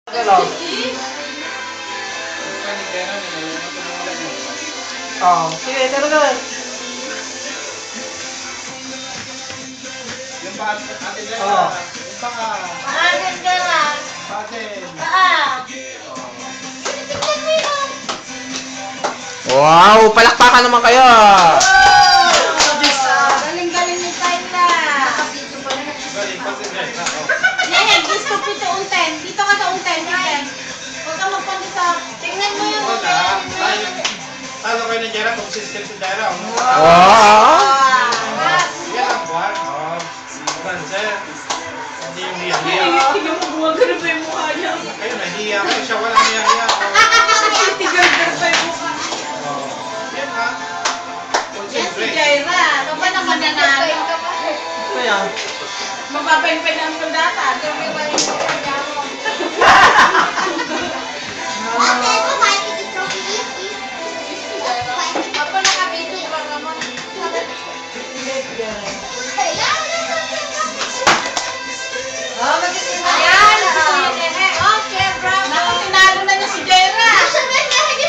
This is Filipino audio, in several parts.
Galaw. Oh, sige, talaga. Yung pa ate dyan. Oh. Yung pa ka. Paasin ka nga. Patin. Wow, palakpakan naman kayo. Galing-galing ni Tayla. Galing, patin dyan. Neneg, gusto pito unten. Dito ka sa unten, unten. Huwag ka magpandi sa... Tingnan mo yung Wala. unten. Talo kayo ng Jera, consistent si Jera. Wow. Yan ang buwan. Banser. Hindi yung hiya-hiya. Tingnan mo, buwag pa yung mukha niya. Kayo, nahiya ko siya. Walang hiya-hiya. Tigal-gal pa yung mukha. Yan ha. Yan si Concentrate. Jaira. Ito ba naman nanalo? Kaya. Mapapain-pain ang sundata. Papa, nakabito ba naman? Ah, magiging Ayan, si Kuya Nene. Oh, Kuya Brown. Naku, tinalo na niya si Jaira.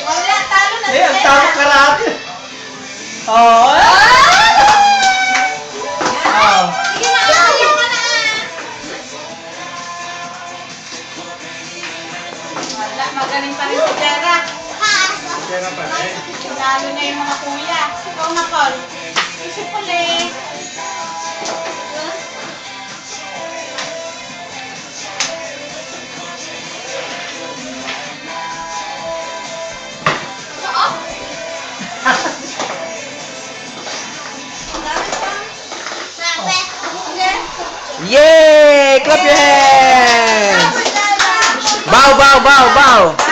Wala, talo na si Eh, ang Jaira. tama karate. Oh. Oh. Sige na, ayaw ka na. Wala, magaling pa rin si Jaira. Jera pa rin. Tinalo na yung mga kuya. Ikaw na, Paul. Isip ulit. Yay! Clap your hands! Bow, bow, bow, bow!